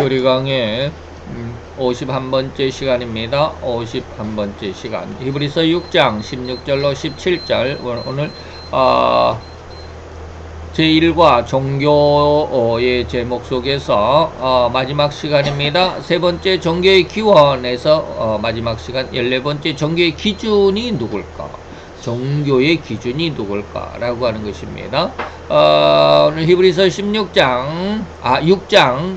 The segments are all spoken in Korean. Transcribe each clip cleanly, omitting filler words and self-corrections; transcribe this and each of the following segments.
교리강의 51번째 시간입니다. 51번째 시간. 히브리서 6장 16절로 17절. 오늘 제1과 종교의 제목 속에서 마지막 시간입니다. 세 번째 종교의 기원에서 마지막 시간 14번째 종교의 기준이 누굴까? 종교의 기준이 누굴까? 라고 하는 것입니다. 오늘 히브리서 6장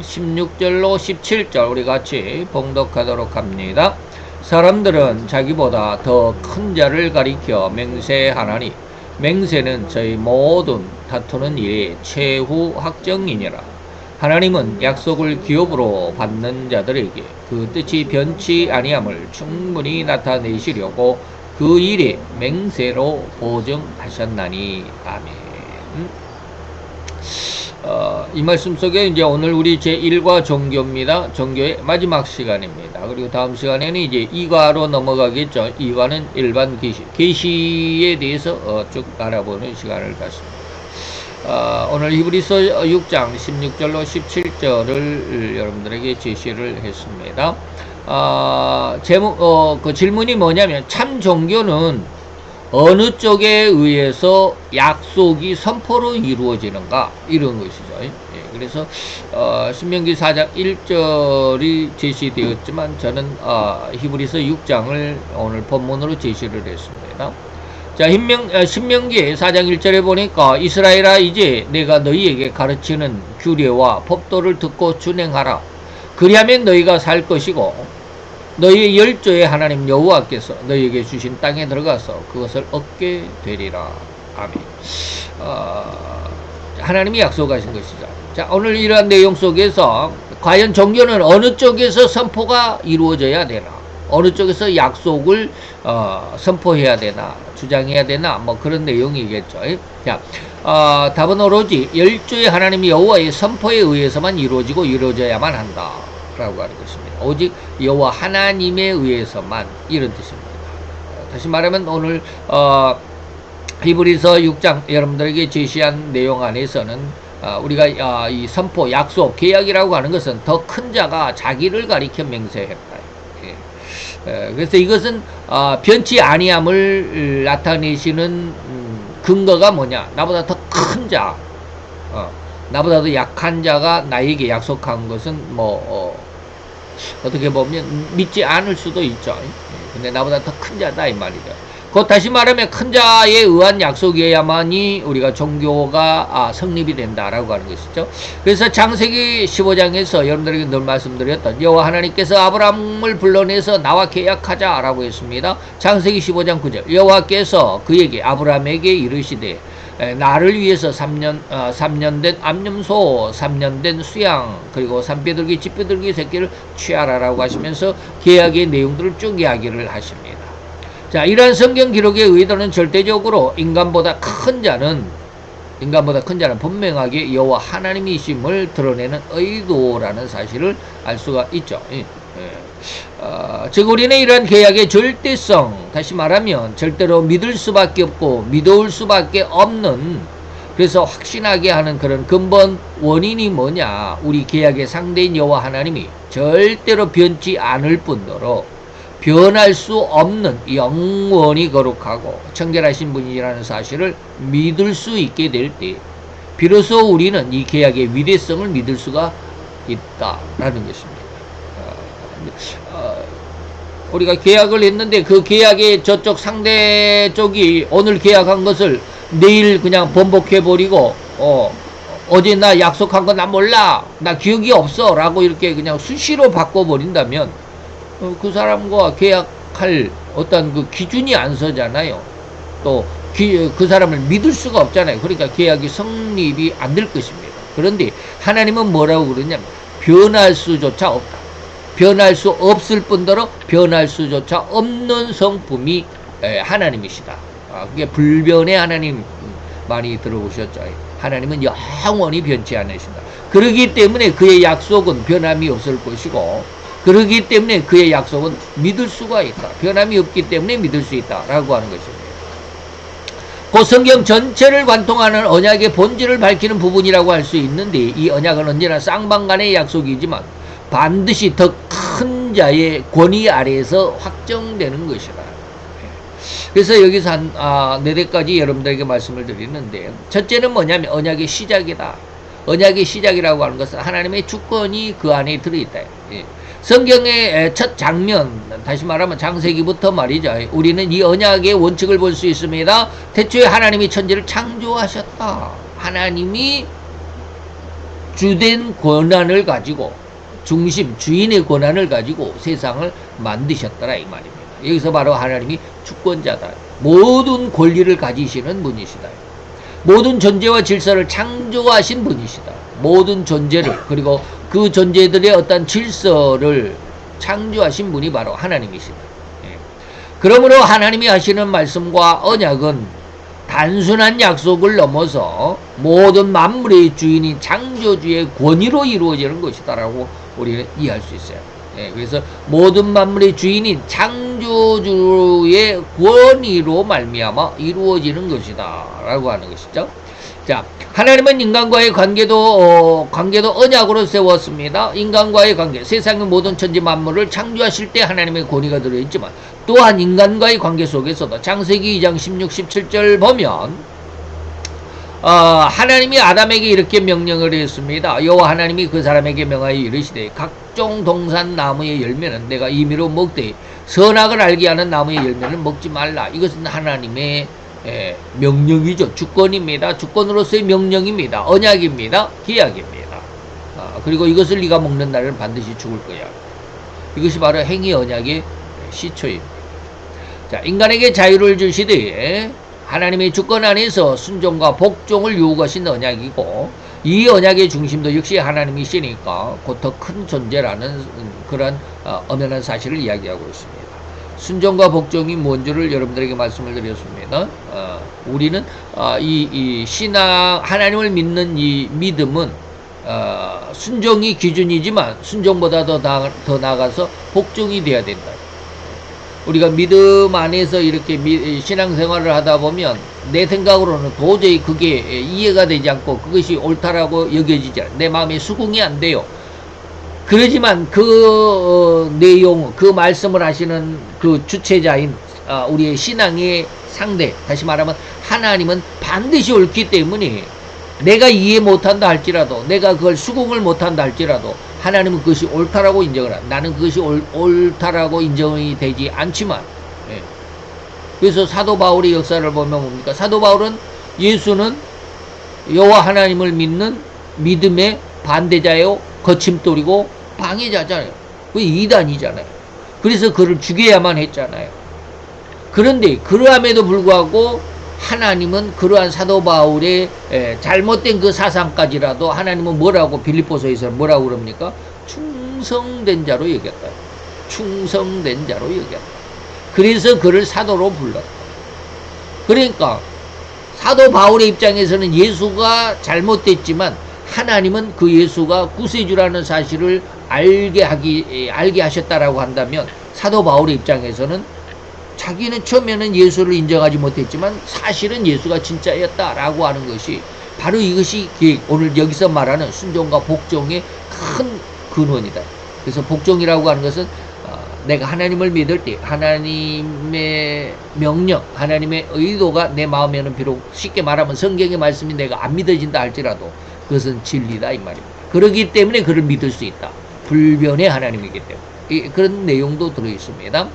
16절로 17절 우리 같이 봉독하도록 합니다. 사람들은 자기보다 더 큰 자를 가리켜 맹세하나니 맹세는 저희 모든 다투는 일의 최후 확정이니라. 하나님은 약속을 기업으로 받는 자들에게 그 뜻이 변치 아니함을 충분히 나타내시려고 그 일에 맹세로 보증하셨나니. 아멘. 이 말씀 속에 이제 오늘 우리 제1과 종교입니다. 종교의 마지막 시간입니다. 그리고 다음 시간에는 이제 2과로 넘어가겠죠. 2과는 일반 계시에 대해서 쭉 알아보는 시간을 갖습니다. 오늘 히브리서 6장 16절로 17절을 여러분들에게 제시를 했습니다. 그 질문이 뭐냐면 참 종교는 어느 쪽에 의해서 약속이 선포로 이루어지는가, 이런 것이죠. 그래서 신명기 4장 1절이 제시되었지만 저는 히브리서 6장을 오늘 본문으로 제시를 했습니다. 자, 신명기 4장 1절에 보니까 이스라엘아, 이제 내가 너희에게 가르치는 규례와 법도를 듣고 준행하라. 그리하면 너희가 살 것이고 너희의 열조의 하나님 여호와께서 너희에게 주신 땅에 들어가서 그것을 얻게 되리라. 아멘. 하나님이 약속하신 것이죠. 자, 오늘 이러한 내용 속에서 과연 종교는 어느 쪽에서 선포가 이루어져야 되나, 어느 쪽에서 약속을 선포해야 되나, 주장해야 되나, 뭐 그런 내용이겠죠. 자, 답은 오로지 열조의 하나님 여호와의 선포에 의해서만 이루어져야만 한다 라고 하는 것입니다. 오직 여호와 하나님에 의해서만, 이런 뜻입니다. 다시 말하면 오늘 히브리서 6장 여러분들에게 제시한 내용 안에서는 우리가 이 선포, 약속, 계약이라고 하는 것은 더 큰 자가 자기를 가리켜 맹세했다. 그래서 이것은 변치 아니함을 나타내시는 근거가 뭐냐? 나보다 더 큰 자, 나보다 더 약한 자가 나에게 약속한 것은 어떻게 보면 믿지 않을 수도 있죠. 근데 나보다 더 큰 자다, 이 말이죠. 곧 다시 말하면 큰 자에 의한 약속이어야만이 우리가 종교가 성립이 된다라고 하는 것이죠. 그래서 창세기 15장에서 여러분들에게 늘 말씀드렸던 여호와 하나님께서 아브라함을 불러내서 나와 계약하자라고 했습니다. 창세기 15장 9절 여호와께서 그에게 아브라함에게 이르시되 나를 위해서 3년 된 암염소, 3년 된 수양, 그리고 산벼들기, 집벼들기 새끼를 취하라라고 하시면서 계약의 내용들을 쭉 이야기를 하십니다. 자, 이러한 성경 기록의 의도는 절대적으로 인간보다 큰 자는 분명하게 여호와 하나님이심을 드러내는 의도라는 사실을 알 수가 있죠. 즉 우리는 이러한 계약의 절대성, 다시 말하면 절대로 믿을 수밖에 없고 믿어올 수밖에 없는, 그래서 확신하게 하는 그런 근본 원인이 뭐냐? 우리 계약의 상대인 여호와 하나님이 절대로 변치 않을 뿐더러 변할 수 없는 영원히 거룩하고 청결하신 분이라는 사실을 믿을 수 있게 될 때 비로소 우리는 이 계약의 위대성을 믿을 수가 있다라는 것입니다. 우리가 계약을 했는데 그 계약의 저쪽 상대 쪽이 오늘 계약한 것을 내일 그냥 번복해버리고 어제 나 약속한 거 나 몰라, 나 기억이 없어 라고 이렇게 그냥 수시로 바꿔버린다면 그 사람과 계약할 어떤 그 기준이 안 서잖아요. 또 그 사람을 믿을 수가 없잖아요. 그러니까 계약이 성립이 안 될 것입니다. 그런데 하나님은 뭐라고 그러냐면 변할 수조차 없다. 변할 수 없을 뿐더러 변할 수조차 없는 성품이 하나님이시다. 그게 불변의 하나님 많이 들어보셨죠. 하나님은 영원히 변치 않으신다. 그러기 때문에 그의 약속은 변함이 없을 것이고, 그러기 때문에 그의 약속은 믿을 수가 있다. 변함이 없기 때문에 믿을 수 있다라고 하는 것입니다. 그 성경 전체를 관통하는 언약의 본질을 밝히는 부분이라고 할 수 있는데, 이 언약은 언제나 쌍방간의 약속이지만 반드시 더 큰 자의 권위 아래에서 확정되는 것이다. 그래서 여기서 한 4가지 여러분들에게 말씀을 드리는데, 첫째는 뭐냐면 언약의 시작이다. 언약의 시작이라고 하는 것은 하나님의 주권이 그 안에 들어있다. 예. 성경의 첫 장면, 다시 말하면 창세기부터 말이죠. 우리는 이 언약의 원칙을 볼 수 있습니다. 태초에 하나님이 천지를 창조하셨다. 하나님이 주된 권한을 가지고, 주인의 권한을 가지고 세상을 만드셨더라 이 말입니다. 여기서 바로 하나님이 주권자다. 모든 권리를 가지시는 분이시다. 모든 존재와 질서를 창조하신 분이시다. 모든 존재를, 그리고 그 존재들의 어떤 질서를 창조하신 분이 바로 하나님이시다. 예. 그러므로 하나님이 하시는 말씀과 언약은 단순한 약속을 넘어서 모든 만물의 주인인 창조주의 권위로 이루어지는 것이다라고 우리는 이해할 수 있어요. 예, 그래서 모든 만물의 주인인 창조주의 권위로 말미암아 이루어지는 것이다 라고 하는 것이죠. 자, 하나님은 인간과의 관계도 언약으로 세웠습니다. 인간과의 관계, 세상의 모든 천지 만물을 창조하실 때 하나님의 권위가 들어있지만, 또한 인간과의 관계 속에서도 창세기 2장 16, 17절 보면 하나님이 아담에게 이렇게 명령을 했습니다. 여호와 하나님이 그 사람에게 명하여 이르시되 각종 동산 나무의 열매는 내가 임의로 먹되 선악을 알게 하는 나무의 열매는 먹지 말라. 이것은 하나님의 명령이죠. 주권입니다. 주권으로서의 명령입니다. 언약입니다. 계약입니다. 그리고 이것을 네가 먹는 날은 반드시 죽을 거야. 이것이 바로 행위 언약의 시초입니다. 자, 인간에게 자유를 주시되 하나님의 주권 안에서 순종과 복종을 요구하신 언약이고, 이 언약의 중심도 역시 하나님이시니까 곧 더 큰 존재라는 그런 엄연한 사실을 이야기하고 있습니다. 순종과 복종이 뭔지를 여러분들에게 말씀을 드렸습니다. 우리는 이 신앙, 하나님을 믿는 이 믿음은 순종이 기준이지만 순종보다 더 나아가서 복종이 돼야 된다. 우리가 믿음 안에서 이렇게 신앙생활을 하다 보면 내 생각으로는 도저히 그게 이해가 되지 않고 그것이 옳다라고 여겨지지 않아요. 내 마음에 수긍이 안 돼요. 그러지만 그 내용, 그 말씀을 하시는 그 주체자인 우리의 신앙의 상대, 다시 말하면 하나님은 반드시 옳기 때문에 내가 이해 못한다 할지라도, 내가 그걸 수긍을 못한다 할지라도 하나님은 그것이 옳다라고 인정을 한다. 나는 그것이 옳다라고 인정이 되지 않지만, 예. 그래서 사도 바울의 역사를 보면 뭡니까? 사도 바울은 예수는 여호와 하나님을 믿는 믿음의 반대자요, 거침돌이고 방해자잖아요. 그 이단이잖아요. 그래서 그를 죽여야만 했잖아요. 그런데 그러함에도 불구하고 하나님은 그러한 사도 바울의 잘못된 그 사상까지라도 하나님은 뭐라고 빌립보서에서 뭐라고 그럽니까? 충성된 자로 여겼다. 충성된 자로 여겼다. 그래서 그를 사도로 불렀다. 그러니까 사도 바울의 입장에서는 예수가 잘못됐지만 하나님은 그 예수가 구세주라는 사실을 알게 하셨다라고 한다면, 사도 바울의 입장에서는 자기는 처음에는 예수를 인정하지 못했지만 사실은 예수가 진짜였다라고 하는 것이 바로 이것이 오늘 여기서 말하는 순종과 복종의 큰 근원이다. 그래서 복종이라고 하는 것은 내가 하나님을 믿을 때 하나님의 명령, 하나님의 의도가 내 마음에는 비록 쉽게 말하면 성경의 말씀이 내가 안 믿어진다 할지라도 그것은 진리다 이 말입니다. 그렇기 때문에 그를 믿을 수 있다. 불변의 하나님이기 때문에 그런 내용도 들어있습니다.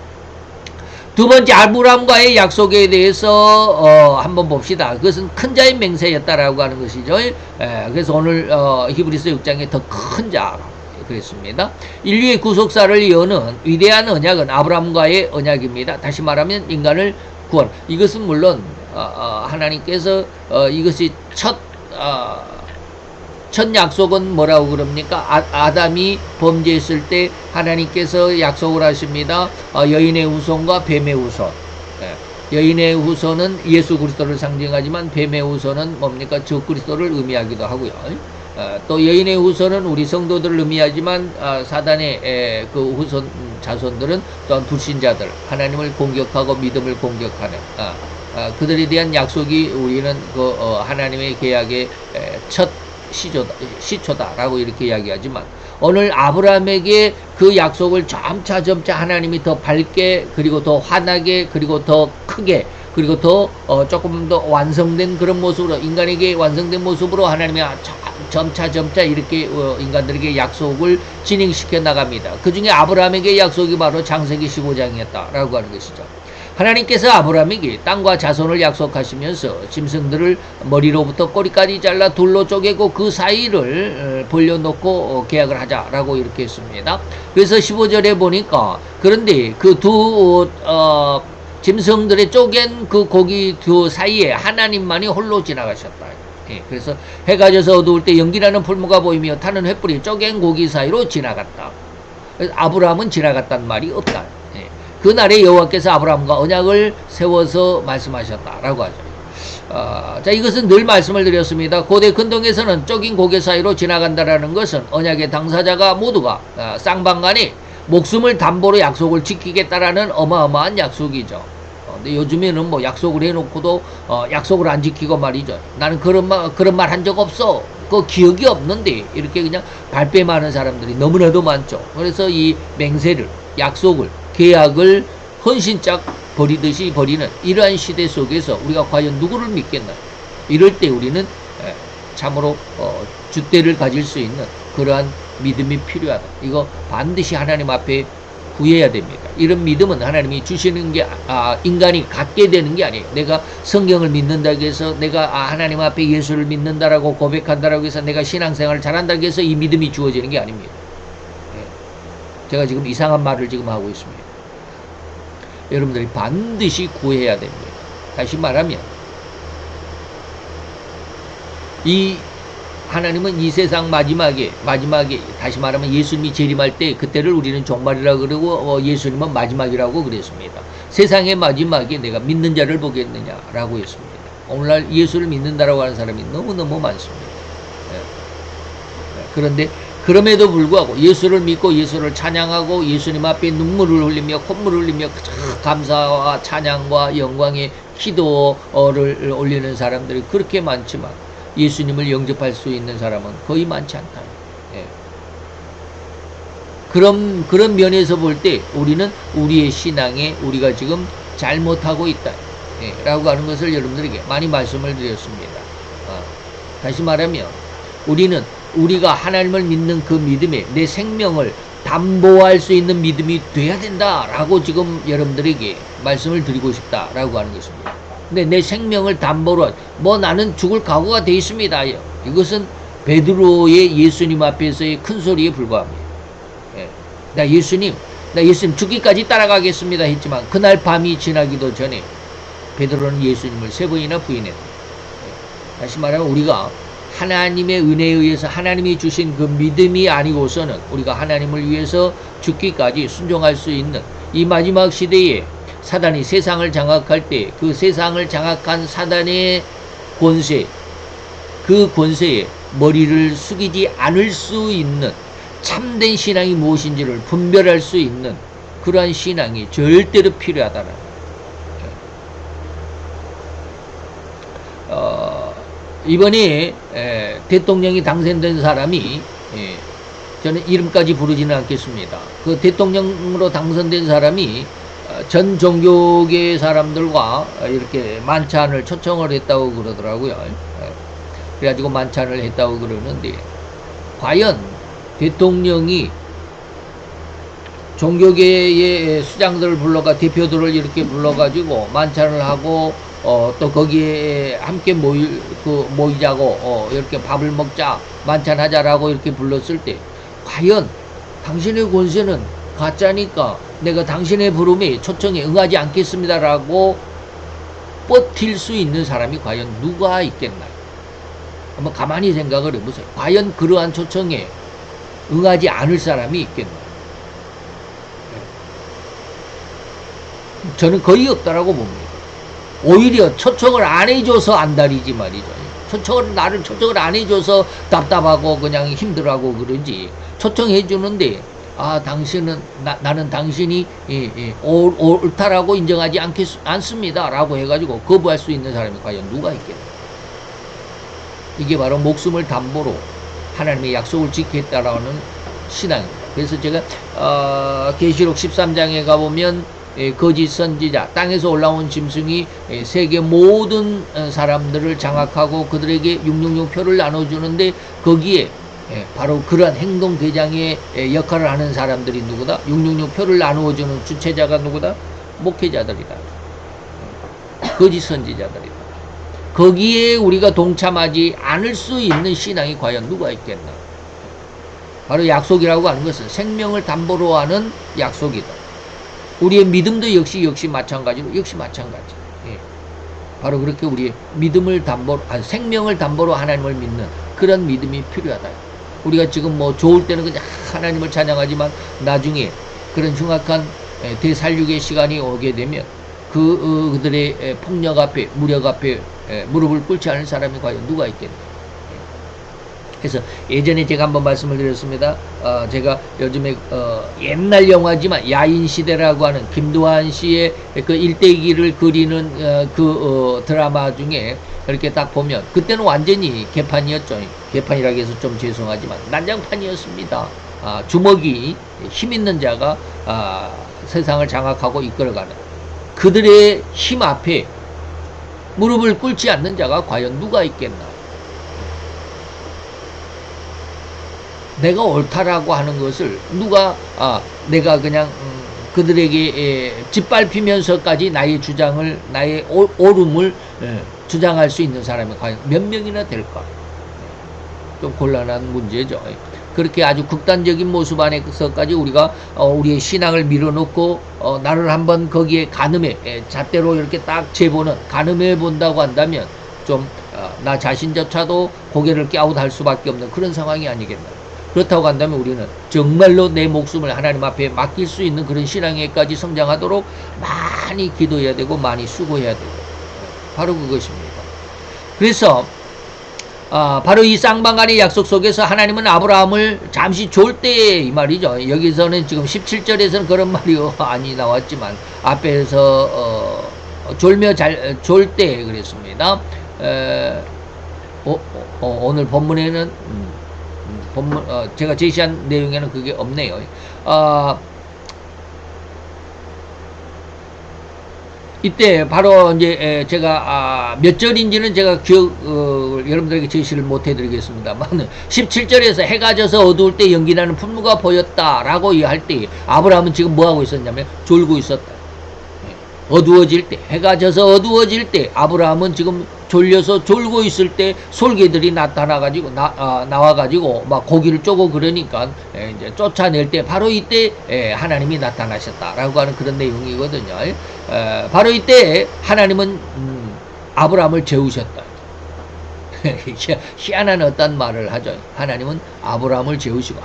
두 번째, 아브라함과의 약속에 대해서 한번 봅시다. 그것은 큰 자의 맹세였다라고 하는 것이죠. 그래서 오늘 히브리서 6장에 더 큰 자 그랬습니다. 인류의 구속사를 여는 위대한 언약은 아브라함과의 언약입니다. 다시 말하면 인간을 구원. 이것은 물론 하나님께서 이것이 첫 약속은 뭐라고 그럽니까? 아담이 범죄했을 때 하나님께서 약속을 하십니다. 여인의 후손과 뱀의 후손. 여인의 후손은 예수 그리스도를 상징하지만 뱀의 후손은 뭡니까? 저 그리스도를 의미하기도 하고요. 또 여인의 후손은 우리 성도들을 의미하지만 사단의 그 후손 자손들은 또한 불신자들, 하나님을 공격하고 믿음을 공격하는 그들에 대한 약속이 우리는 하나님의 계약의 첫 시초다라고 이렇게 이야기하지만, 오늘 아브라함에게 그 약속을 점차 하나님이 더 밝게, 그리고 더 환하게, 그리고 더 크게, 그리고 더 조금 더 완성된 그런 모습으로, 인간에게 완성된 모습으로 하나님이 점차 이렇게 인간들에게 약속을 진행시켜 나갑니다. 그 중에 아브라함에게 약속이 바로 창세기 15장이었다라고 하는 것이죠. 하나님께서 아브라함에게 땅과 자손을 약속하시면서 짐승들을 머리로부터 꼬리까지 잘라 둘로 쪼개고 그 사이를 벌려놓고 계약을 하자라고 이렇게 했습니다. 그래서 15절에 보니까, 그런데 그 두 짐승들의 쪼갠 그 고기 두 사이에 하나님만이 홀로 지나가셨다. 예, 그래서 해가 져서 어두울 때 연기나는 풀무가 보이며 타는 횃불이 쪼갠 고기 사이로 지나갔다. 그래서 아브라함은 지나갔단 말이 없다. 예, 그날에 여호와께서 아브라함과 언약을 세워서 말씀하셨다라고 하죠. 자, 이것은 늘 말씀을 드렸습니다. 고대 근동에서는 쪼긴 고개 사이로 지나간다라는 것은 언약의 당사자가 모두가 쌍방간에 목숨을 담보로 약속을 지키겠다라는 어마어마한 약속이죠. 근데 요즘에는 뭐 약속을 해놓고도 약속을 안 지키고 말이죠. 나는 그런 말 한 적 없어. 그 기억이 없는데 이렇게 그냥 발뺌하는 사람들이 너무나도 많죠. 그래서 이 맹세를, 약속을, 계약을 헌신짝 버리듯이 버리는 이러한 시대 속에서 우리가 과연 누구를 믿겠나? 이럴 때 우리는 참으로 줏대를 가질 수 있는 그러한 믿음이 필요하다. 이거 반드시 하나님 앞에 구해야 됩니다. 이런 믿음은 하나님이 주시는 게 인간이 갖게 되는 게 아니에요. 내가 성경을 믿는다고 해서, 내가 하나님 앞에 예수를 믿는다라고 고백한다라고 해서 내가 신앙생활을 잘한다고 해서 이 믿음이 주어지는 게 아닙니다. 제가 지금 이상한 말을 지금 하고 있습니다. 여러분들이 반드시 구해야 됩니다. 다시 말하면 이 하나님은 이 세상 마지막에 다시 말하면 예수님이 재림할 때 그때를 우리는 종말이라고 그러고 예수님은 마지막이라고 그랬습니다. 세상의 마지막에 내가 믿는 자를 보겠느냐라고 했습니다. 오늘날 예수를 믿는다라고 하는 사람이 너무너무 많습니다. 그런데 그럼에도 불구하고 예수를 믿고 예수를 찬양하고 예수님 앞에 눈물을 흘리며 콧물을 흘리며 감사와 찬양과 영광의 기도를 올리는 사람들이 그렇게 많지만 예수님을 영접할 수 있는 사람은 거의 많지 않다. 예. 그런 면에서 볼 때 우리는 우리의 신앙에 우리가 지금 잘못하고 있다. 예. 라고 하는 것을 여러분들에게 많이 말씀을 드렸습니다. 다시 말하면 우리가 하나님을 믿는 그 믿음에 내 생명을 담보할 수 있는 믿음이 돼야 된다라고 지금 여러분들에게 말씀을 드리고 싶다라고 하는 것입니다. 근데 내 생명을 담보로 나는 죽을 각오가 되어 있습니다. 이것은 베드로의 예수님 앞에서의 큰 소리에 불과합니다. 예. 나 예수님 죽기까지 따라가겠습니다 했지만 그날 밤이 지나기도 전에 베드로는 예수님을 3번이나 부인했다. 예. 다시 말하면 우리가 하나님의 은혜에 의해서 하나님이 주신 그 믿음이 아니고서는 우리가 하나님을 위해서 죽기까지 순종할 수 있는 이 마지막 시대에 사단이 세상을 장악할 때 그 세상을 장악한 사단의 권세, 그 권세에 머리를 숙이지 않을 수 있는 참된 신앙이 무엇인지를 분별할 수 있는 그러한 신앙이 절대로 필요하다는 이번에 대통령이 당선된 사람이 저는 이름까지 부르지는 않겠습니다. 그 대통령으로 당선된 사람이 전 종교계 사람들과 이렇게 만찬을 초청을 했다고 그러더라고요. 그래가지고 만찬을 했다고 그러는데 과연 대통령이 종교계의 수장들을 대표들을 이렇게 불러가지고 만찬을 하고 또 거기에 함께 모이자고 이렇게 밥을 먹자 만찬하자라고 이렇게 불렀을 때 과연 당신의 권세는 가짜니까 내가 당신의 부름에 초청에 응하지 않겠습니다라고 버틸 수 있는 사람이 과연 누가 있겠나? 한번 가만히 생각을 해보세요. 과연 그러한 초청에 응하지 않을 사람이 있겠나? 저는 거의 없다라고 봅니다. 오히려 초청을 안 해줘서 안달이지 말이죠. 나를 초청을 안 해줘서 답답하고 그냥 힘들어하고 그러지. 초청해주는데 당신은 나는 당신이 옳다라고 인정하지 않습니다 라고 해가지고 거부할 수 있는 사람이 과연 누가 있겠나. 이게 바로 목숨을 담보로 하나님의 약속을 지키겠다라는 신앙입니다. 그래서 제가 계시록 13장에 가보면 거짓 선지자, 땅에서 올라온 짐승이 세계 모든 사람들을 장악하고 그들에게 666 표를 나눠주는데 거기에 바로 그러한 행동대장의 역할을 하는 사람들이 누구다? 666 표를 나누어주는 주체자가 누구다? 목회자들이다. 거짓 선지자들이다. 거기에 우리가 동참하지 않을 수 있는 신앙이 과연 누가 있겠나? 바로 약속이라고 하는 것은 생명을 담보로 하는 약속이다. 우리의 믿음도 역시 마찬가지로 마찬가지. 바로 그렇게 우리의 믿음을 담보로, 생명을 담보로 하나님을 믿는 그런 믿음이 필요하다. 우리가 지금 뭐 좋을 때는 그냥 하나님을 찬양하지만 나중에 그런 흉악한 대살육의 시간이 오게 되면 그들의 폭력 앞에, 무력 앞에 무릎을 꿇지 않을 사람이 과연 누가 있겠나. 그래서 예전에 제가 한번 말씀을 드렸습니다. 제가 요즘에 옛날 영화지만 야인시대라고 하는 김두한 씨의 그 일대기를 그리는 드라마 중에 그렇게 딱 보면 그때는 완전히 개판이었죠. 개판이라고 해서 좀 죄송하지만 난장판이었습니다. 주먹이 힘 있는 자가 세상을 장악하고 이끌어가는 그들의 힘 앞에 무릎을 꿇지 않는 자가 과연 누가 있겠나. 내가 옳다라고 하는 것을 누가 내가 그냥 그들에게 짓밟히면서까지 나의 주장을, 나의 옳음을 주장할 수 있는 사람이 과연 몇 명이나 될까? 좀 곤란한 문제죠. 그렇게 아주 극단적인 모습 안에서까지 우리가 우리의 신앙을 밀어놓고 나를 한번 거기에 가늠해 잣대로 이렇게 딱 재보는, 가늠해 본다고 한다면 좀 나 자신조차도 고개를 갸웃할 수밖에 없는 그런 상황이 아니겠나. 그렇다고 한다면 우리는 정말로 내 목숨을 하나님 앞에 맡길 수 있는 그런 신앙에까지 성장하도록 많이 기도해야 되고 많이 수고해야 되고, 바로 그것입니다. 그래서 바로 이 쌍방간의 약속 속에서 하나님은 아브라함을 잠시 졸 때, 이 말이죠. 여기서는 지금 17절에서는 그런 말이 아니 나왔지만 앞에서 졸며 졸 때 그랬습니다. 오늘 본문에는 제가 제시한 내용에는 그게 없네요. 이때 바로 이제 제가 몇 절인지는 제가 여러분들에게 제시를 못 해드리겠습니다만 17절에서 해가 져서 어두울 때 연기나는 풍무가 보였다라고 할 때 아브라함은 지금 뭐하고 있었냐면 졸고 있었다. 어두워질 때, 해가 져서 어두워질 때 아브라함은 지금 졸려서 졸고 있을 때 솔개들이 나타나가지고 나와가지고 막 고기를 쪼고 그러니까 이제 쫓아낼 때 바로 이때 하나님이 나타나셨다라고 하는 그런 내용이거든요. 바로 이때 하나님은 아브라함을 재우셨다. 희한한 어떤 말을 하죠. 하나님은 아브라함을 재우시고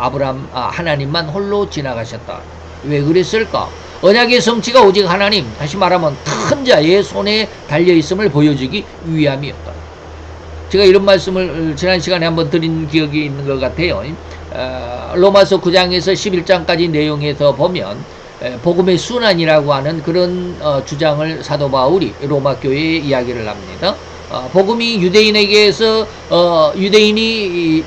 하나님만 홀로 지나가셨다. 왜 그랬을까? 언약의 성취가 오직 하나님, 다시 말하면 큰 자의 손에 달려있음을 보여주기 위함이었다. 제가 이런 말씀을 지난 시간에 한번 드린 기억이 있는 것 같아요. 로마서 9장에서 11장까지 내용에서 보면 복음의 순환이라고 하는 그런 주장을 사도 바울이 로마 교회에 이야기를 합니다. 복음이 유대인에게서 유대인이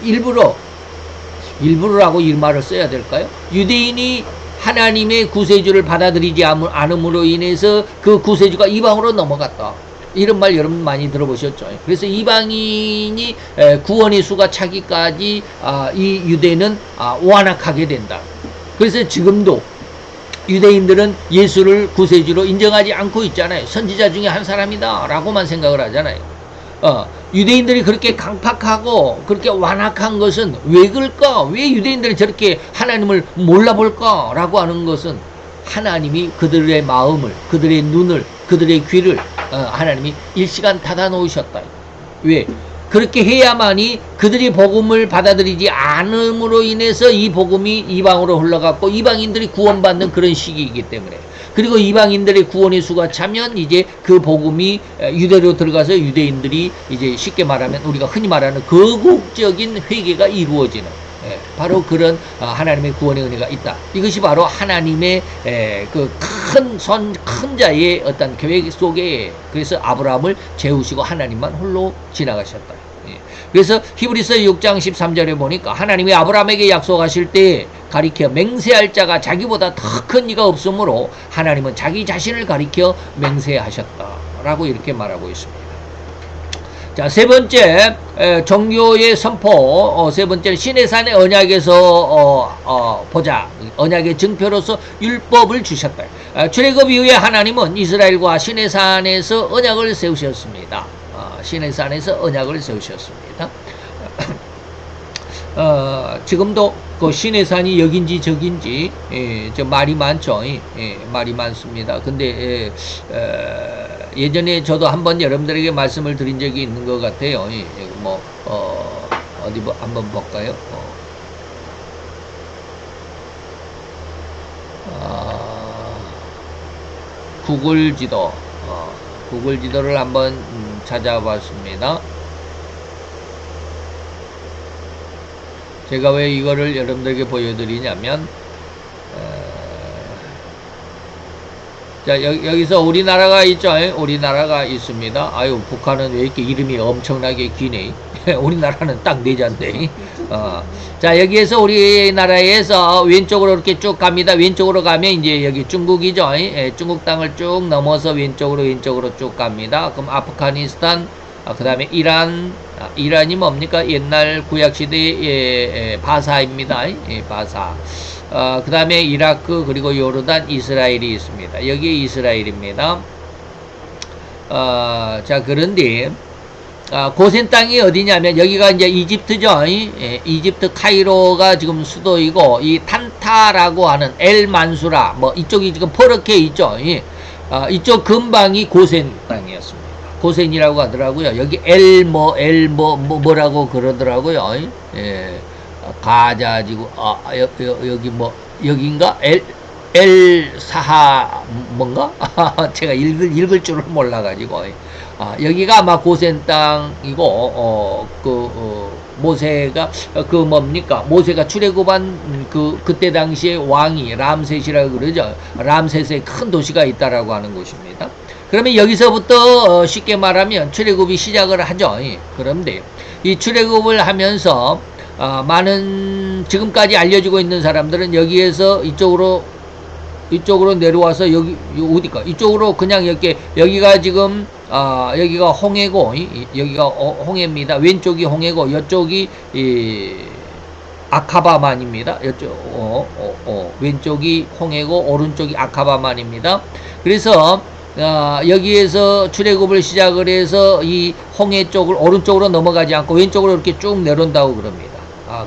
일부러라고 이 말을 써야 될까요? 유대인이 하나님의 구세주를 받아들이지 않음으로 인해서 그 구세주가 이방으로 넘어갔다. 이런 말 여러분 많이 들어보셨죠. 그래서 이방인이 구원의 수가 차기까지 이 유대는 완악하게 된다. 그래서 지금도 유대인들은 예수를 구세주로 인정하지 않고 있잖아요. 선지자 중에 한 사람이다 라고만 생각을 하잖아요. 유대인들이 그렇게 강팍하고 그렇게 완악한 것은 왜 그럴까? 왜 유대인들이 저렇게 하나님을 몰라볼까? 라고 하는 것은 하나님이 그들의 마음을, 그들의 눈을, 그들의 귀를 하나님이 일시간 닫아 놓으셨다. 왜? 그렇게 해야만이 그들이 복음을 받아들이지 않음으로 인해서 이 복음이 이방으로 흘러갔고 이방인들이 구원받는 그런 시기이기 때문에, 그리고 이방인들의 구원의 수가 차면 이제 그 복음이 유대로 들어가서 유대인들이 이제 쉽게 말하면 우리가 흔히 말하는 거국적인 회개가 이루어지는 바로 그런 하나님의 구원의 은혜가 있다. 이것이 바로 하나님의 그 큰 자의 어떤 계획 속에, 그래서 아브라함을 재우시고 하나님만 홀로 지나가셨다. 그래서 히브리서 6장 13절에 보니까 하나님이 아브라함에게 약속하실 때 가리켜 맹세할 자가 자기보다 더 큰 이가 없으므로 하나님은 자기 자신을 가리켜 맹세하셨다라고 이렇게 말하고 있습니다. 자, 세 번째 종교의 선포, 세 번째는 시내산의 언약에서 보자. 언약의 증표로서 율법을 주셨다. 출애굽 이후에 하나님은 이스라엘과 시내산에서 언약을 세우셨습니다. 시내산에서 언약을 세우셨습니다. 지금도 그 시내산이 여긴지 저긴지 저 말이 많죠. 말이 많습니다. 근데 예전에 저도 한번 여러분들에게 말씀을 드린 적이 있는 것 같아요. 뭐 어디 뭐 한번 볼까요? 구글 지도, 구글 지도를 한번 찾아봤습니다. 제가 왜 이거를 여러분들에게 보여드리냐면, 자, 여기서 우리나라가 있죠? 우리나라가 있습니다. 아유, 북한은 왜 이렇게 이름이 엄청나게 기네? 우리나라는 딱 네 잔데. 자, 여기에서 우리나라에서 왼쪽으로 이렇게 쭉 갑니다. 왼쪽으로 가면 이제 여기 중국이죠? 중국 땅을 쭉 넘어서 왼쪽으로 쭉 갑니다. 그럼 아프가니스탄, 그 다음에 이란, 이란이 뭡니까? 옛날 구약시대의 바사입니다. 바사. 그 다음에 이라크, 그리고 요르단, 이스라엘이 있습니다. 여기 이스라엘입니다. 자, 그런데, 고센 땅이 어디냐면, 여기가 이제 이집트죠. 이집트 카이로가 지금 수도이고, 이 탄타라고 하는 엘만수라, 뭐, 이쪽이 지금 퍼렇게 있죠. 이쪽 근방이 고센 땅이었습니다. 고센이라고 하더라고요. 여기 뭐라고 그러더라고요. 가자지구, 여기 뭐, 여긴가? 사하, 뭔가? 제가 읽을 줄을 몰라가지고. 여기가 아마 고센 땅이고, 모세가, 뭡니까? 모세가 출애굽한 그때 당시에 왕이 람셋이라고 그러죠. 람셋의 큰 도시가 있다라고 하는 곳입니다. 그러면 여기서부터 쉽게 말하면 출애굽이 시작을 하죠. 그런데 이 출애굽을 하면서 많은 지금까지 알려지고 있는 사람들은 여기에서 이쪽으로 내려와서 여기 어디까 이쪽으로 그냥 이렇게 여기가 지금 여기가 홍해고 여기가 홍해입니다. 왼쪽이 홍해고 이쪽이 아카바만입니다. 이쪽 왼쪽이 홍해고 오른쪽이 아카바만입니다. 그래서 여기에서 출애굽을 시작을 해서 이 홍해 쪽을 오른쪽으로 넘어가지 않고 왼쪽으로 이렇게 쭉 내려온다고 그럽니다.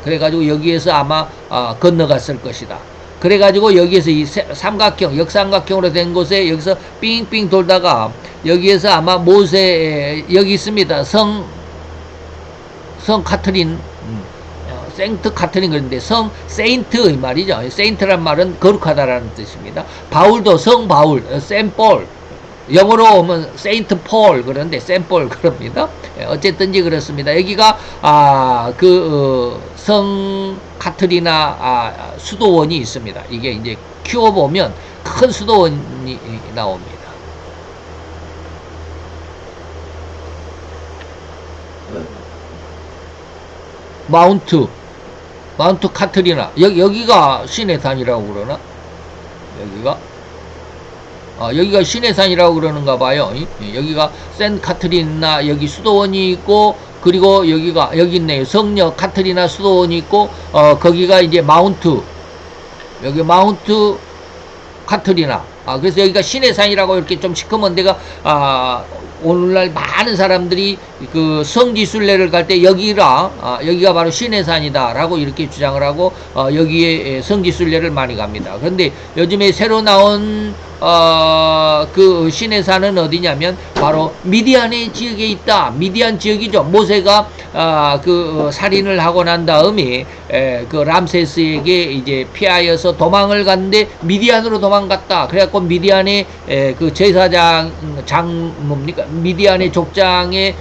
그래가지고 여기에서 아마 건너갔을 것이다. 그래가지고 여기에서 이 삼각형, 역삼각형으로 된 곳에 여기서 삥삥 돌다가 여기에서 아마 모세 여기 있습니다. 성 카트린, 생트 카트린 그런데 성 세인트 이 말이죠. 세인트란 말은 거룩하다라는 뜻입니다. 바울도 성 바울, 샘폴. 영어로 오면 세인트 폴 그런데 샘폴 그럽니다. 어쨌든지 그렇습니다. 여기가 성 카트리나 수도원이 있습니다. 이게 이제 키워보면 큰 수도원이 나옵니다. 마운트 카트리나 여기가 시내산이라고 그러나 여기가 시내산이라고 그러는가 봐요. 여기가 센 카트리나 여기 수도원이 있고 그리고 여기 있네요. 성녀 카트리나 수도원이 있고 거기가 이제 여기 마운트 카트리나. 그래서 여기가 시내산이라고 이렇게 좀 시커먼 데가 오늘날 많은 사람들이 그 성지순례를 갈 때 여기가 바로 시내산이다라고 이렇게 주장을 하고 여기에 성지순례를 많이 갑니다. 그런데 요즘에 새로 나온 그 시내산은 어디냐면 바로 미디안의 지역에 있다. 미디안 지역이죠. 모세가 살인을 하고 난 다음에 그 람세스에게 이제 피하여서 도망을 갔는데 미디안으로 도망갔다. 그래갖고 미디안의 그 제사장 뭡니까? 미디안의 족장의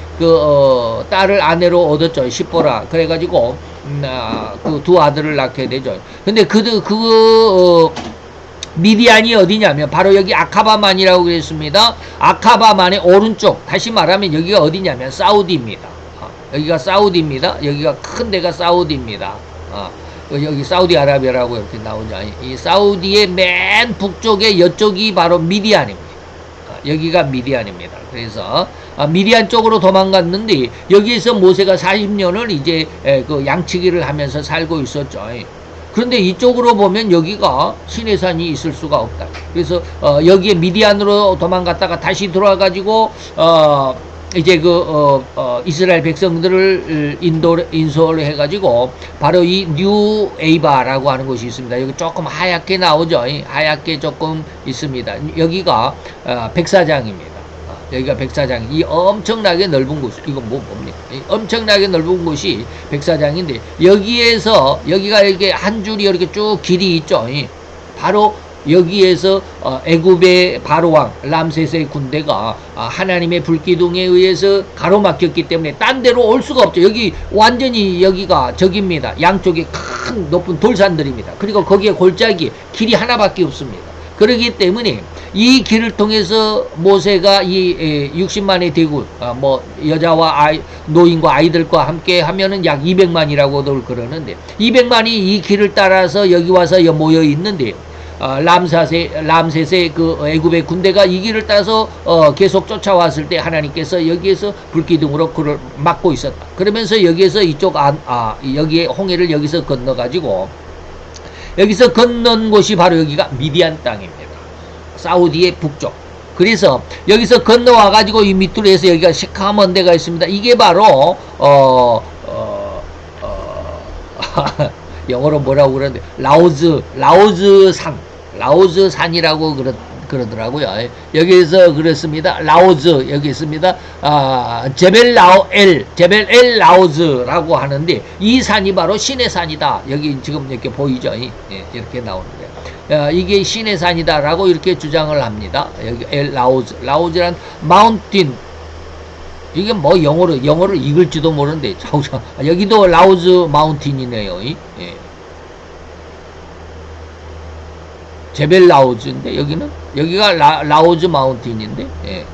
딸을 아내로 얻었죠. 시보라. 그래가지고 그 두 아들을 낳게 되죠. 근데 미디안이 어디냐면 바로 여기 아카바만이라고 그랬습니다. 아카바만의 오른쪽, 다시 말하면 여기가 어디냐면 사우디입니다. 여기가 사우디입니다. 여기가 큰 데가 사우디입니다. 여기 사우디아라비아라고 이렇게 나오죠. 이 사우디의 맨 북쪽에 이쪽이 바로 미디안입니다. 여기가 미디안입니다. 그래서 미디안 쪽으로 도망갔는데 여기에서 모세가 40년을 이제 그 양치기를 하면서 살고 있었죠. 그런데 이쪽으로 보면 여기가 시내산이 있을 수가 없다. 그래서 여기에 미디안으로 도망갔다가 다시 들어와가지고 이제 이스라엘 백성들을 인솔을 해가지고 바로 이 뉴 에이바라고 하는 곳이 있습니다. 여기 조금 하얗게 나오죠. 하얗게 조금 있습니다. 여기가 백사장입니다. 여기가 백사장. 이 엄청나게 넓은 곳, 이건 뭡니까? 엄청나게 넓은 곳이 백사장인데 여기에서 여기가 이렇게 한 줄이 이렇게 쭉 길이 있죠. 바로 여기에서 애굽의 바로왕 람세스의 군대가 하나님의 불기둥에 의해서 가로막혔기 때문에 딴 데로 올 수가 없죠. 여기 완전히 여기가 적입니다. 양쪽에 큰 높은 돌산들입니다. 그리고 거기에 골짜기 길이 하나밖에 없습니다. 그렇기 때문에 이 길을 통해서 모세가 이 60만의 대군, 뭐 여자와 노인과 아이들과 함께 하면은 약 200만이라고들 그러는데 200만이 이 길을 따라서 여기 와서 모여 있는데 람셋의 그 애굽의 군대가 이 길을 따서 계속 쫓아왔을 때 하나님께서 여기에서 불기둥으로 그를 막고 있었다. 그러면서 여기에서 여기에 홍해를 여기서 건너가지고 여기서 건넌 곳이 바로 여기가 미디안 땅입니다. 사우디의 북쪽. 그래서 여기서 건너와 가지고 이 밑으로 해서 여기가 시카먼 데가 있습니다. 이게 바로 영어로 뭐라고 그러는데 라오즈 산이라고 그러더라고요. 여기에서 그렇습니다. 라오즈 여기 있습니다. 제벨 엘 라오즈라고 하는데 이 산이 바로 신의 산이다. 여기 지금 이렇게 보이죠? 이렇게 나오는데 이게 신의 산이다라고 이렇게 주장을 합니다. 여기 엘 라오즈란 마운틴. 이게 뭐 영어를 읽을지도 모르는데 여기도 라오즈 마운틴이네요. 예. 제벨 라오즈인데 여기가 라오즈 마운틴인데. 예.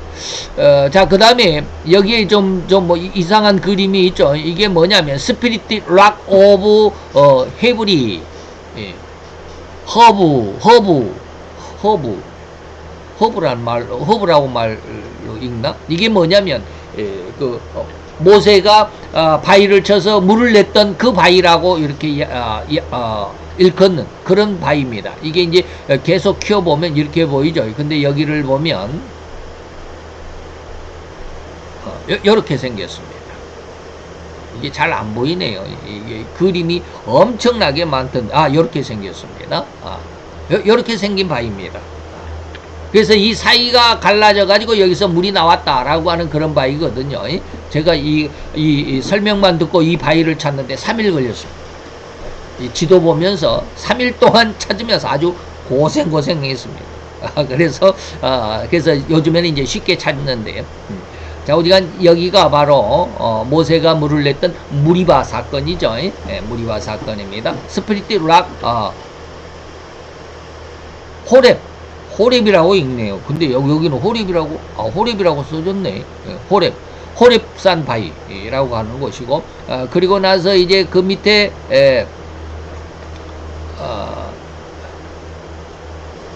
자, 그다음에 여기에 좀 뭐 이상한 그림이 있죠. 이게 뭐냐면 스피릿 락 오브 헤브리. 예. 허브라고 말로 읽나? 이게 뭐냐면 모세가 바위를 쳐서 물을 냈던 그 바위라고 이렇게 일컫는 그런 바위입니다. 이게 이제 계속 키워보면 이렇게 보이죠. 근데 여기를 보면 이렇게 생겼습니다. 이게 잘 안 보이네요. 이게 그림이 엄청나게 많던 이렇게 생겼습니다. 이렇게 생긴 바위입니다. 그래서 이 사이가 갈라져 가지고 여기서 물이 나왔다라고 하는 그런 바위거든요. 제가 이 설명만 듣고 이 바위를 찾는데 3일 걸렸습니다. 이 지도 보면서 3일 동안 찾으면서 아주 고생했습니다. 그래서 요즘에는 이제 쉽게 찾는데요. 자, 우리가 여기가 바로 모세가 물을 냈던 무리바 사건이죠. 무리바 사건입니다. 스피릿 락 호렙이라고 읽네요. 근데 여기는 호렙이라고 써졌네. 호렙산 바위라고 하는 곳이고, 그리고 나서 이제 그 밑에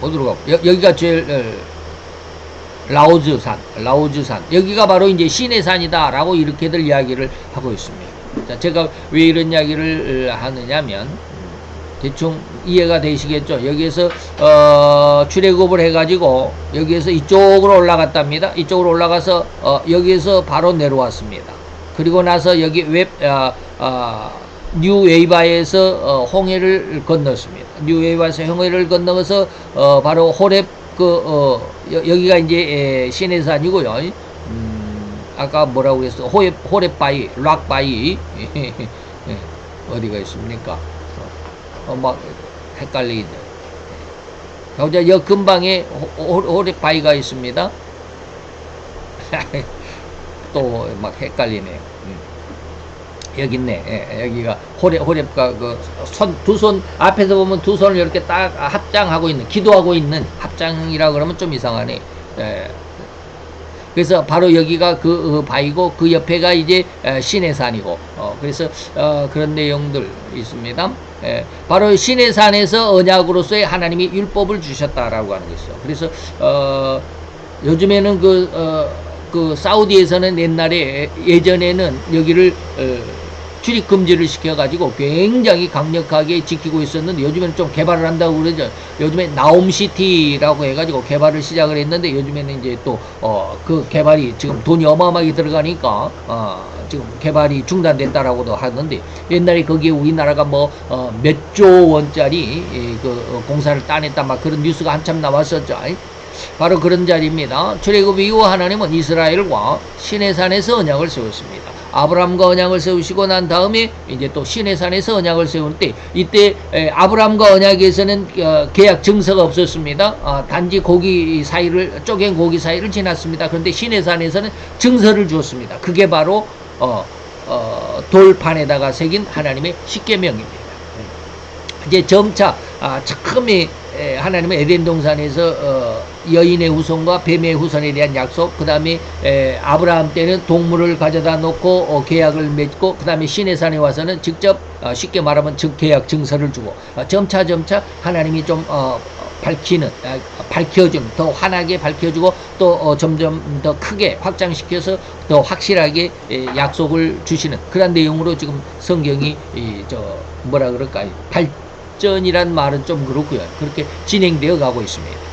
어디로 가? 여기가 제일 라오즈산. 여기가 바로 이제 신의 산이다라고 이렇게들 이야기를 하고 있습니다. 자, 제가 왜 이런 이야기를 하느냐면 대충 이해가 되시겠죠? 여기에서 출애굽을 해가지고 여기에서 이쪽으로 올라갔답니다. 이쪽으로 올라가서 여기에서 바로 내려왔습니다. 그리고 나서 여기 뉴 웨이바에서 홍해를 건넜습니다. 뉴 웨이바에서 홍해를 건너서 바로 호렙 여기가 이제 신의 산이고요. 아까 뭐라고 그랬어? 호렙 바위, 락 바위 어디가 있습니까? 막 헷갈리네. 여기 근방에 호렙 바위가 있습니다. 또 막 헷갈리네요. 여기 있네. 여기가 호렙과 두 손 앞에서 보면 두 손을 이렇게 딱 합장하고 있는, 기도하고 있는 합장이라 그러면 좀 이상하네. 그래서 바로 여기가 그 바위고 그 옆에가 이제 시내산이고 그래서 그런 내용들 있습니다. 바로 시내산에서 언약으로서의 하나님이 율법을 주셨다라고 하는 것이죠. 그래서 요즘에는 그 사우디에서는 예전에는 여기를 출입 금지를 시켜가지고 굉장히 강력하게 지키고 있었는데 요즘에는 좀 개발을 한다고 그러죠. 요즘에 나옴시티라고 해가지고 개발을 시작을 했는데 요즘에는 이제 또 그 개발이 지금 돈이 어마어마하게 들어가니까 지금 개발이 중단됐다라고도 하는데 옛날에 거기에 우리나라가 뭐 몇 조 원짜리 그 공사를 따냈다 막 그런 뉴스가 한참 나왔었죠. 바로 그런 자리입니다. 출애굽 이후 하나님은 이스라엘과 시내산에서 언약을 세웠습니다. 아브라함과 언약을 세우시고 난 다음에 이제 또 시내산에서 언약을 세울 때 이때 아브라함과 언약에서는 계약 증서가 없었습니다. 단지 고기 사이를 쪼갠 고기 사이를 지났습니다. 그런데 시내산에서는 증서를 주었습니다. 그게 바로 돌판에다가 새긴 하나님의 십계명입니다. 이제 점차 처음에 하나님은 에덴 동산에서 여인의 후손과 뱀의 후손에 대한 약속, 그 다음에 아브라함 때는 동물을 가져다 놓고 계약을 맺고, 그 다음에 시내산에 와서는 직접 쉽게 말하면 계약 증서를 주고 점차 하나님이 좀 밝혀주는, 더 환하게 밝혀주고 또 점점 더 크게 확장시켜서 더 확실하게 약속을 주시는 그런 내용으로 지금 성경이 뭐라 그럴까요? 발전이란 말은 좀 그렇고요. 그렇게 진행되어 가고 있습니다.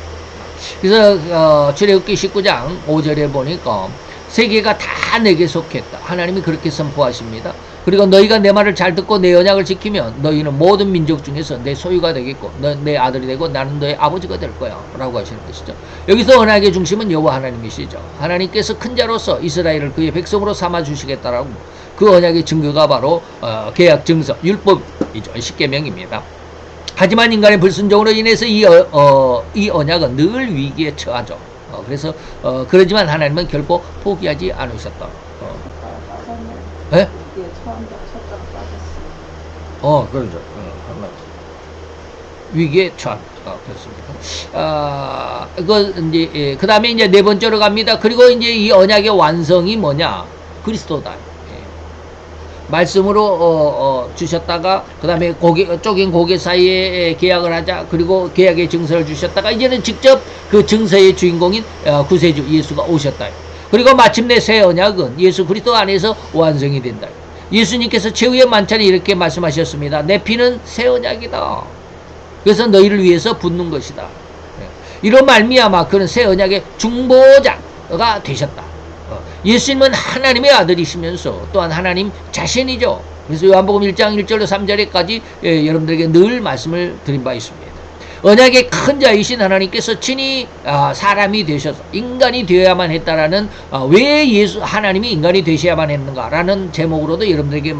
그래서 출애굽기 19장 5절에 보니까 세계가 다 내게 속했다. 하나님이 그렇게 선포하십니다. 그리고 너희가 내 말을 잘 듣고 내 언약을 지키면 너희는 모든 민족 중에서 내 소유가 되겠고 내 아들이 되고 나는 너의 아버지가 될 거야 라고 하시는 것이죠. 여기서 언약의 중심은 여호와 하나님이시죠. 하나님께서 큰 자로서 이스라엘을 그의 백성으로 삼아 주시겠다라고, 그 언약의 증거가 바로 계약 증서 율법이죠. 십계명입니다. 하지만 인간의 불순종으로 인해서 이 언약은 늘 위기에 처하죠. 그래서 그러지만 하나님은 결코 포기하지 않으셨다. 예? 그러죠. 위기에 처한. 그렇습니다. 그 다음에 이제 네 번째로 갑니다. 그리고 이제 이 언약의 완성이 뭐냐? 그리스도다. 말씀으로 주셨다가 그 다음에 쪼갠 고개 사이에 계약을 하자. 그리고 계약의 증서를 주셨다가 이제는 직접 그 증서의 주인공인 구세주 예수가 오셨다. 그리고 마침내 새 언약은 예수 그리스도 안에서 완성이 된다. 예수님께서 최후의 만찬에 이렇게 말씀하셨습니다. 내 피는 새 언약이다. 그래서 너희를 위해서 붓는 것이다. 이런 말미암아 그는 새 언약의 중보자가 되셨다. 예수님은 하나님의 아들이시면서 또한 하나님 자신이죠. 그래서 요한복음 1장 1절로 3절에까지 여러분들에게 늘 말씀을 드린 바 있습니다. 언약의 큰 자이신 하나님께서 친히 사람이 되셔서 인간이 되어야만 했다라는, 왜 하나님이 인간이 되셔야만 했는가라는 제목으로도 여러분들에게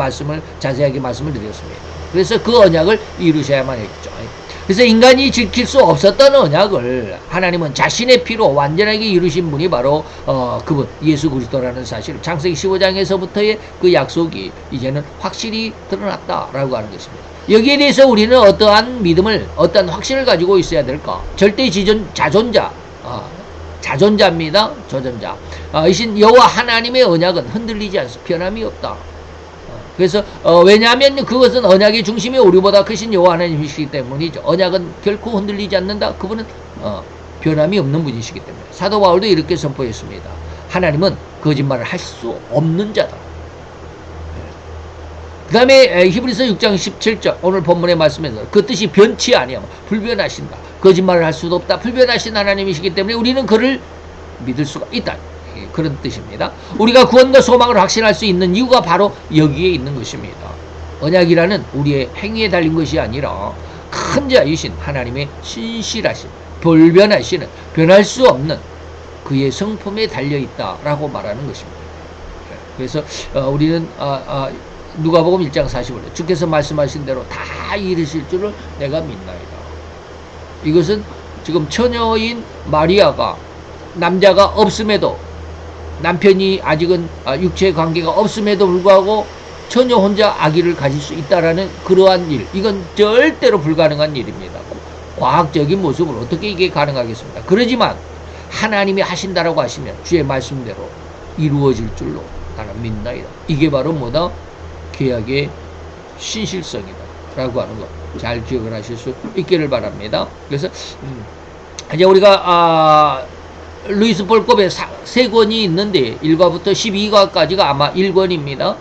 자세하게 말씀을 드렸습니다. 그래서 그 언약을 이루셔야만 했죠. 그래서 인간이 지킬 수 없었던 언약을 하나님은 자신의 피로 완전하게 이루신 분이 바로 그분 예수 그리스도라는 사실을 창세기 15장에서부터의 그 약속이 이제는 확실히 드러났다라고 하는 것입니다. 여기에 대해서 우리는 어떠한 믿음을, 어떠한 확신을 가지고 있어야 될까? 절대 자존자입니다. 저전자. 이신 여호와 하나님의 언약은 흔들리지 않습니다. 변함이 없다. 그래서 왜냐하면 그것은 언약의 중심이 우리보다 크신 여호와 하나님이시기 때문이죠. 언약은 결코 흔들리지 않는다. 그분은 변함이 없는 분이시기 때문에. 사도 바울도 이렇게 선포했습니다. 하나님은 거짓말을 할 수 없는 자다. 그 다음에 히브리서 6장 17절 오늘 본문의 말씀에서 그 뜻이 변치 아니하며 불변하신다. 거짓말을 할 수도 없다. 불변하신 하나님이시기 때문에 우리는 그를 믿을 수가 있다. 그런 뜻입니다. 우리가 구원과 소망을 확신할 수 있는 이유가 바로 여기에 있는 것입니다. 언약이라는 우리의 행위에 달린 것이 아니라 큰 자이신 하나님의 신실하신, 불변하시는, 변할 수 없는 그의 성품에 달려있다라고 말하는 것입니다. 그래서 우리는 누가복음 1장 45절 주께서 말씀하신 대로 다 이루실 줄을 내가 믿나이다. 이것은 지금 처녀인 마리아가 남자가 없음에도, 남편이 아직은 육체 관계가 없음에도 불구하고 처녀 혼자 아기를 가질 수 있다라는 그러한 일, 이건 절대로 불가능한 일입니다. 과학적인 모습으로 어떻게 이게 가능하겠습니까? 그러지만 하나님이 하신다라고 하시면 주의 말씀대로 이루어질 줄로 나는 믿나이다. 이게 바로 뭐다? 계약의 신실성이다 라고 하는 것 잘 기억을 하실 수 있기를 바랍니다. 그래서 이제 우리가 루이스 볼컵의 세 권이 있는데 1과부터 12과까지가 아마 1권입니다.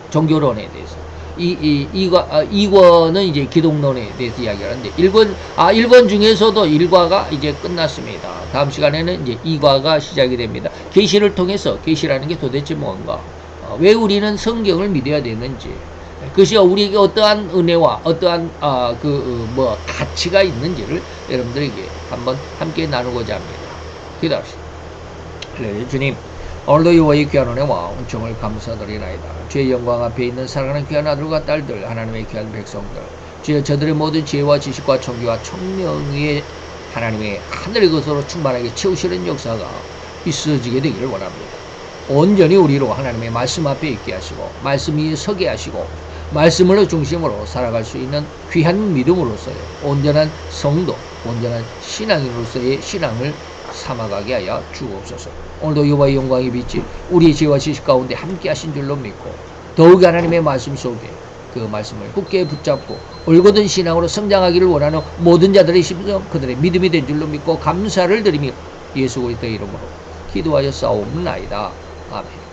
종교론에 대해서 2권은 이제 기독론에 대해서 이야기하는데 1권 중에서도 1과가 이제 끝났습니다. 다음 시간에는 이제 2과가 시작이 됩니다. 계시를 통해서 계시라는 게 도대체 뭔가, 왜 우리는 성경을 믿어야 되는지, 그것이 우리에게 어떠한 은혜와 어떠한 가치가 있는지를 여러분들에게 한번 함께 나누고자 합니다. 기도합시다. 할렐루야. 주님, 오늘도 여호와의 귀한 은혜와 은총을 감사드리나이다. 주의 영광 앞에 있는 사랑하는 귀한 아들과 딸들, 하나님의 귀한 백성들, 주여 저들의 모든 지혜와 지식과 청기와 청명의 하나님의 하늘의 것으로 충만하게 채우시는 역사가 있어지게 되기를 원합니다. 온전히 우리로 하나님의 말씀 앞에 있게 하시고 말씀이 서게 하시고 말씀을 중심으로 살아갈 수 있는 귀한 믿음으로서의 온전한 성도, 온전한 신앙인으로서의 신앙을 삼아가게 하여 주옵소서. 오늘도 여호와의 영광이 빛이 우리의 지혜와 지식 가운데 함께 하신 줄로 믿고 더욱 하나님의 말씀 속에 그 말씀을 굳게 붙잡고 올곧은 신앙으로 성장하기를 원하는 모든 자들의 심정, 그들의 믿음이 된 줄로 믿고 감사를 드리며 예수 그리스도의 이름으로 기도하여 싸움나이다. 아멘.